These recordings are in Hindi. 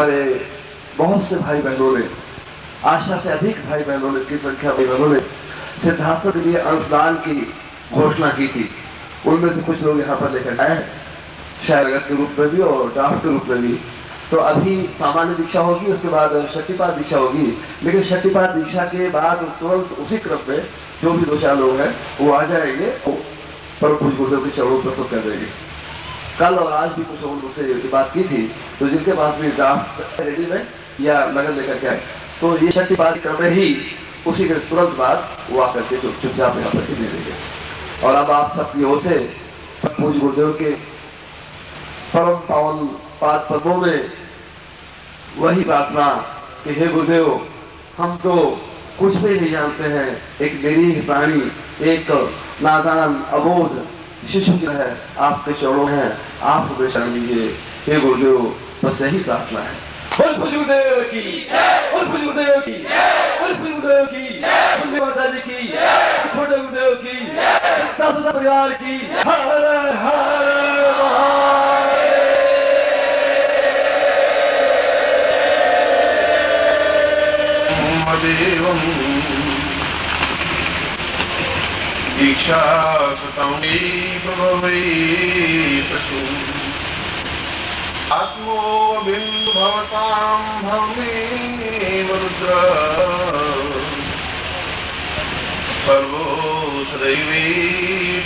हमारे बहुत से भाई बहनों ने, आशा से अधिक भाई बहनों की संख्या भाई बहनों ने सिद्धार्थ के लिए अंशदान की घोषणा की थी। उनमें से कुछ लोग यहाँ पर लेकर आए हैं, शायद नगद के रूप में भी और ड्राफ्ट के रूप में भी। तो अभी सामान्य दीक्षा होगी, उसके बाद शक्तिपात दीक्षा होगी, लेकिन शक्तिपात दीक्षा के बाद तुरंत उसी क्रम में जो भी 2-4 लोग हैं वो आ जाएंगे, परम पूज्य गुरुदेव के चरणों प्रस्तुत कर देंगे। कल और आज भी कुछ लोगों से ये बात की थी, तो जिनके पास भी ड्राफ्ट रेडी में या नगद लेकर के आए, तो ये शक्तिपात क्रम में ही उसी के तुरंत बाद वो आकर के चुपचाप यहाँ पर दे देंगे। और अब आप सबकी ओर से पूज्य गुरुदेव के परम पावन पाद पद्मों में वही प्रार्थना कि हे गुरुदेव, हम तो कुछ भी नहीं जानते हैं, एक निरीह प्राणी, एक नादान अबोध शिशु जो है आपके चरणों है, आप हमें शरण दीजिए हे गुरुदेव। बस यही प्रार्थना है। बोल पूज्य गुरुदेव की, बोल पूज्य गुरुदेव की, बोल पूज्य गुरुदेव की, माता जी की, छोटे गुरुदेव की, सदा परिवार की। हर हर महादेव। दीक्षा सतांगी प्रभवे प्रसू आत्मो बिंदु भवतां भवमेव रुद्र सर्वो सदैवे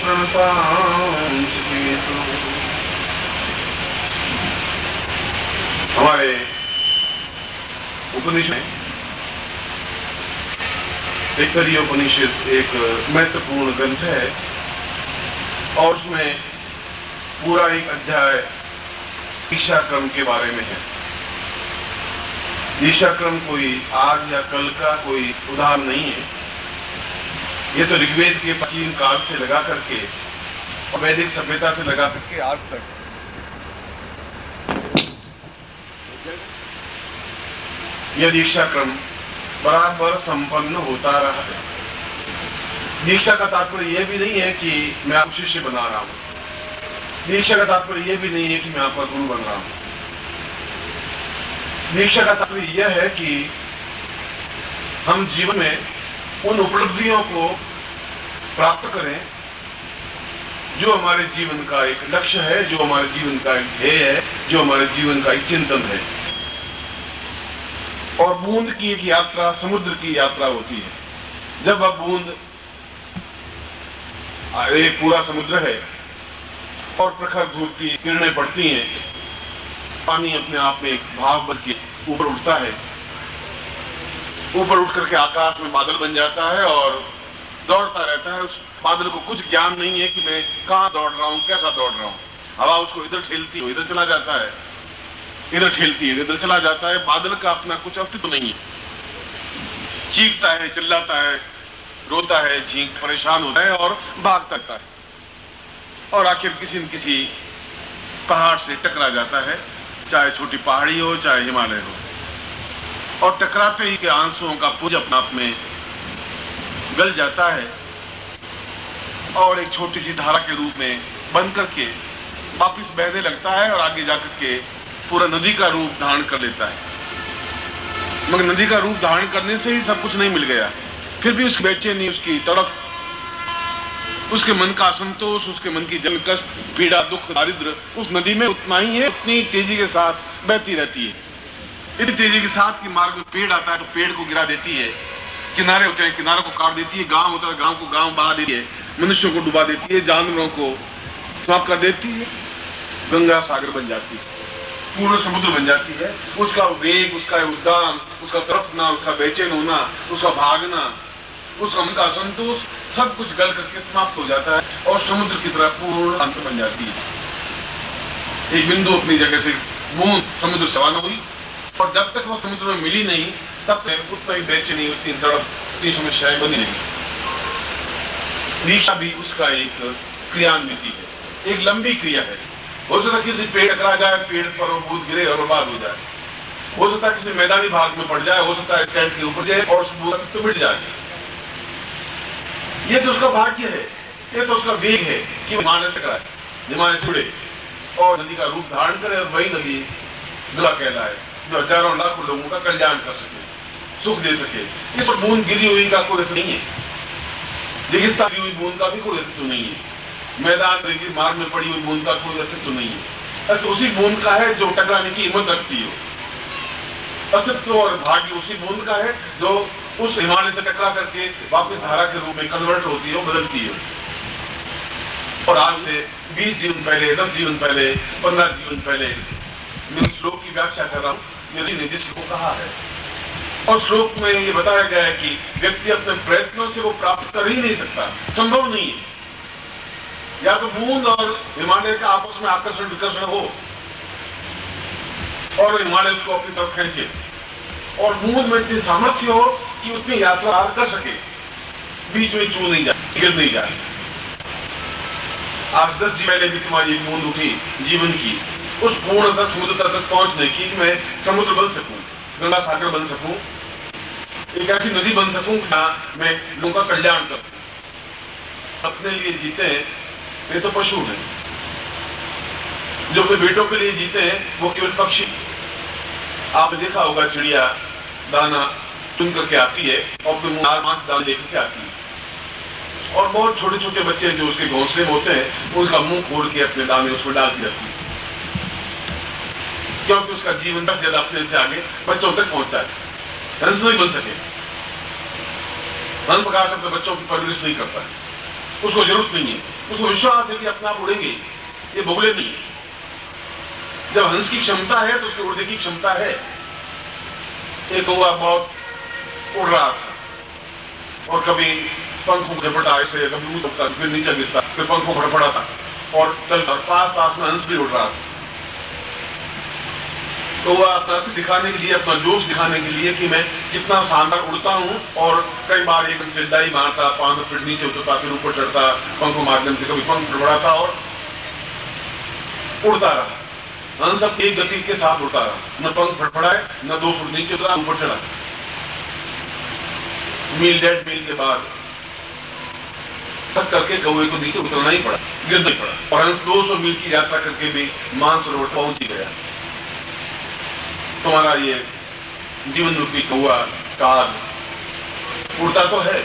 प्रणतां शिवेतु। हमारे उपनिषद तैत्तरीय उपनिषद एक महत्वपूर्ण ग्रंथ है और उसमें पूरा एक अध्याय दीक्षा क्रम के बारे में है। दीक्षा क्रम कोई आज या कल का कोई उदाहरण नहीं है, ये तो ऋग्वेद के प्राचीन काल से लगा करके और वैदिक सभ्यता से लगा करके आज तक यह दीक्षा क्रम बराबर संपन्न होता रहा है। दीक्षा का तात्पर्य यह भी नहीं है कि मैं आपको शिष्य बना रहा हूं, दीक्षा का तात्पर्य यह भी नहीं है कि मैं आपका गुरु बन रहा हूं। दीक्षा का तात्पर्य यह है कि हम जीवन में उन उपलब्धियों को प्राप्त करें जो हमारे जीवन का एक लक्ष्य है, जो हमारे जीवन का एक ध्येय है, जो हमारे जीवन का एक चिंतन है। और बूंद की एक यात्रा समुद्र की यात्रा होती है। जब अब बूंद एक पूरा समुद्र है और प्रखर धूप की किरणें पड़ती हैं, पानी अपने आप में एक भाव बन के ऊपर उठता है, ऊपर उठ करके आकाश में बादल बन जाता है और दौड़ता रहता है। उस बादल को कुछ ज्ञान नहीं है कि मैं कहाँ दौड़ रहा हूँ, कैसा दौड़ रहा हूँ। हवा उसको इधर ठेलती है, इधर चला जाता है, इधर ठेलती है, इधर चला जाता है। बादल का अपना कुछ अस्तित्व नहीं है, चीखता है, चिल्लाता है, रोता है, झींक परेशान होता है और भागता रहता है और आखिर किसी न किसी पहाड़ से टकरा जाता है, चाहे छोटी पहाड़ी हो चाहे हिमालय हो, और टकराते ही के आंसुओं का पुंज अपने आप में गल जाता है और एक छोटी सी धारा के रूप में बन करके वापिस बहने लगता है और आगे जाकर के पूरा नदी का रूप धारण कर लेता है। मगर नदी का रूप धारण करने से ही सब कुछ नहीं मिल गया, फिर भी उसकी बेचैनी, उसकी तड़प, उसके मन का असंतोष, उसके मन की जन कष्ट, पीड़ा, दुख, दारिद्र उस नदी में उतना ही है, उतनी तेजी के साथ बहती रहती है। इतनी तेजी के साथ कि मार्ग में पेड़ आता है तो पेड़ को गिरा देती है, किनारे होते हैं किनारों को काट देती है, गांव होता है गांव को गांव बहा देती है, मनुष्यों को डुबा देती है, जानवरों को समाप्त कर देती है। गंगा सागर बन जाती है, पूर्ण समुद्र बन जाती है। उसका वेग, उसका उद्दाम, उसका तड़पना, उसका बेचैन होना, उसका भागना, उसका मन का असंतोष सब कुछ गल करके समाप्त हो जाता है और समुद्र की तरह पूर्ण अंत बन जाती है। एक बिंदु अपनी जगह से बूंद समुद्र से रवाना हुई और जब तक वो समुद्र में मिली नहीं तब तक उतना ही बेचैनी, उतनी तड़प, उतनी समस्याएं बनी नहीं। दीक्षा भी उसका एक क्रियान्विति है, एक लंबी क्रिया है। हो सकता है किसी पेड़ टकरा जाए, पेड़ पर वो बूंद गिरे और बर्बाद हो जाए, हो सकता है किसी मैदानी भाग में पड़ जाए, हो सकता है स्टैंड के ऊपर जाए और उस बूंद तो मिट जाए। ये तो उसका भाग्य है, ये तो उसका वेग है कि हिमालय से कराए, हिमालय से उड़े और नदी का रूप धारण करे और वही नदी गंगा कहलाए। जो हजारों लाखों लोगों का कल्याण कर सके, सुख दे सके। इस पर बूंद गिरी हुई का कोई असर नहीं है, रेगिस्तान गिरी हुई बूंद का भी कोई अस्तित्व नहीं है, मैदान रेगी मार्ग में पड़ी हुई बूंद का कोई अस्तित्व नहीं है। ऐसे उसी बूंद का है जो टकराने की हिम्मत रखती हो। अस्तित्व और भाग्य उसी बूंद का है जो उस हिमालय से टकरा करके वापस धारा के रूप में कन्वर्ट होती है, बदलती है। और आज से 20 जीवन पहले, 10 जीवन पहले, 15 जीवन पहले मैं श्लोक की व्याख्या कर रहा हूँ, मेरी ने जिस को कहा है। और श्लोक में ये बताया गया है कि व्यक्ति अपने प्रयत्नों से वो प्राप्त कर ही नहीं सकता, संभव नहीं है। या तो बूंद और हिमालय का आपस में आकर्षण विकर्षण हो और हिमालय उसको अपनी तरफ खींचे, और बूंद में इतनी सामर्थ्य हो कि उतनी यात्रा कर सके, बीच में चू नहीं जाए, गिर नहीं जाए। आज 10 दिन पहले भी तुम्हारी एक बूंद उठी जीवन की, उस पूर्ण तक समुद्र तक पहुंचने की, मैं समुद्र बन सकूं, गंगा सागर बन सकूं, एक ऐसी नदी बन सकूं जहां मैं लोगों का कल्याण करूं। अपने लिए जीते हैं ये तो पशु हैं, जो अपने बेटों के लिए जीते हैं वो केवल पक्षी। आपने देखा होगा चिड़िया दाना चुन करके आती है और फिर दाना लेकर के आती है, और बहुत छोटे छोटे बच्चे जो उसके घोंसले में होते हैं उसका मुंह खोल के अपने दाने उसमें डाल के रखती है, क्योंकि उसका जीवन 10 ज्यादा अपने से आगे बच्चों तक पहुंचा है। हंस नहीं बन सके, हंस प्रकाश अपने बच्चों की परवरिश नहीं करता है, उसको जरूरत नहीं है, उसको विश्वास है कि अपने आप उड़ेंगे, ये भोगले नहीं है। जब हंस की क्षमता है तो उसके उड़ने की क्षमता है। एक कौवा बहुत उड़ रहा था और कभी पंखों को झपटा ऐसे, कभी ऊंचा उठता, फिर नीचे गिरता, फिर पंखों को फड़फड़ाता और चलता, पास में हंस भी उड़ रहा था। तो वह अपना दिखाने के लिए, अपना जोश दिखाने के लिए कि मैं कितना शानदार उड़ता हूं, और कई बार एकदम से डाई मारता, 5 फीट नीचे उतरता, फिर ऊपर चढ़ता, पंखों माध्यम से कभी पंख फड़फड़ाता और उड़ता रहा। हंस सब एक गति के साथ उड़ता रहा, न पंख फड़फड़ाए, न 2 फुट नीचे उतरा, ऊपर चढ़ा। मील 1.5 मील के बाद थक करके कौवे को नीचे उतरना ही पड़ा, गिरना ही पड़ा, और हंस 200 मील की यात्रा करके भी मानसरोवर पहुंच ही गया। तुम्हारा ये जीवन रूपी कौवा काल उड़ता तो है,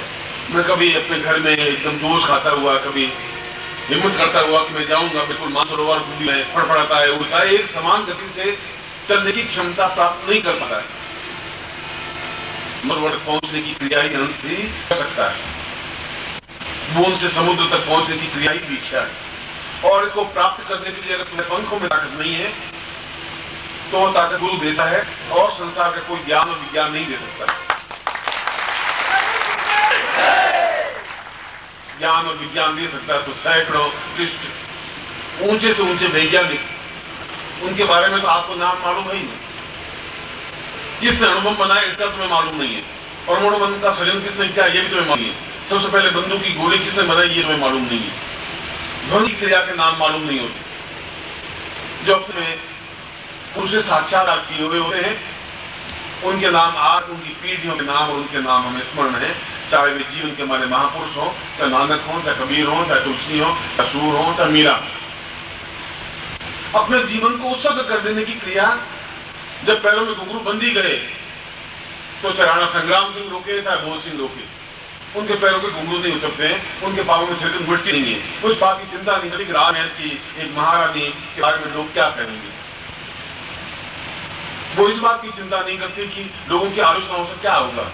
मैं कभी अपने घर में एकदम जोश खाता हुआ, कभी हिम्मत करता हुआ कि मैं जाऊंगा, बिल्कुल मानसरोवर में फड़फड़ाता है, उड़ता है, एक समान गति से चलने की क्षमता प्राप्त नहीं कर पाता है। सरोवर पहुंचने की क्रिया ही हंस ही कर सकता है, बूंद से समुद्र तक पहुंचने की क्रिया ही दीक्षा है। और इसको प्राप्त करने के लिए अगर तुम्हें पंखों में ताकत नहीं है तो ताकत गुरु देता है, और संसार का कोई ज्ञान और विज्ञान नहीं दे सकता। ज्ञान और विज्ञान दे सकता है तो सैकड़ों पृष्ठ ऊंचे से ऊंचे वैज्ञानिक, उनके बारे में तो आपको नाम मालूम है ही नहीं। किसने अणुबम बनाया इसका तुम्हें मालूम नहीं है, परमाणु बम का सृजन किसने किया ये भी तुम्हें मालूम नहीं है, सबसे पहले बंदूक की गोली किसने बनाई ये तुम्हें मालूम नहीं है, ध्वनि क्रिया के नाम मालूम नहीं होते। जो अपने पुरुष साक्षात्कार किए हुए होते हैं उनके नाम आज, उनकी पीढ़ियों के नाम और उनके नाम हमें स्मरण है, चाहे वे जीवन के हमारे महापुरुष हो, चाहे नानक हो, चाहे कबीर हो, चाहे तुलसी हो, चाहे सूर हो, चाहे मीरा। अपने जीवन को उत्सर्ग कर देने की क्रिया जब पैरों में घुंघरू बंधी गए तो चाहे राणा संग्राम सिंह रोके, चाहे भोज सिंह रोके, उनके पैरों के घुंघरू नहीं उतरते हैं, उनके पांवों में छिड़क मिटती नहीं है। कुछ बात की चिंता नहीं करी कि राजमहल की एक महारानी के बारे में लोग क्या कहेंगे, वो इस बात की चिंता नहीं करती कि लोगों की आलोचनाओं से क्या होगा,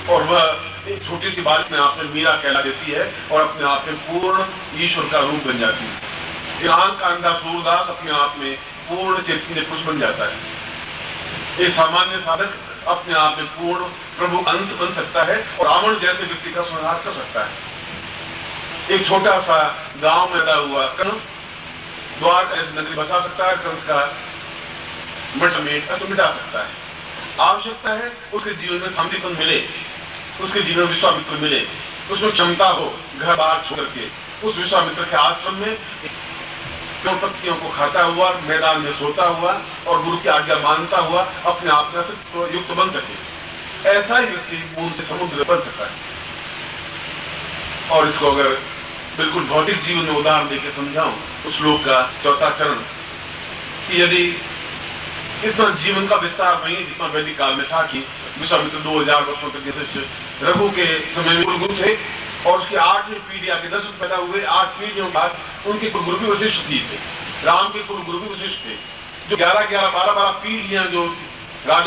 और वह एक छोटी सी बात में आप में मीरा कहला देती है और अपने आप में पूर्ण ईश्वर का रूप बन जाती है। ईरान का अंधा सूरदास अपने आप में पूर्ण चैतन्य पुरुष बन जाता है। एक सामान्य साधक अपने आप में पूर्ण प्रभु अंश बन सकता है और रावण जैसे व्यक्ति का संहार कर सकता है। एक छोटा सा गांव में पैदा हुआ कर्ण द्वार का ऐसी नगरी बसा सकता है, कंस का मटमेट तो मिटा सकता है। आवश्यकता है उसके जीवन में शांतिपन मिले, उसके जीवन में विश्वामित्र मिले, उसमें क्षमता हो घर बार छोड़ के उस विश्वामित्र के आश्रम में पत्तियों को खाता हुआ, मैदान में सोता हुआ और गुरु की आज्ञा मानता हुआ अपने आप में तो युक्त बन सके। ऐसा ही व्यक्ति बूंद से समुद्र बन सकता है। और इसको अगर बिल्कुल भौतिक जीवन में उदाहरण देकर समझाऊं, उस श्लोक का चौथा चरण कि यदि इतना जीवन का विस्तार नहीं है जितना वैदिक काल में था कि विश्वामित्र 2000 वर्षों तक वशिष्ठ रघु के समय में कुलगुरु थे और उसकी 8वीं पीढ़ी आके दशरथ पैदा हुए, 8 पीढ़ियों के बाद उनके कुलगुरु भी वशिष्ठ ही थे। राम के कुलगुरु भी वशिष्ठ थे, जो 11-11, 12-12 पीढ़ियां जो राजा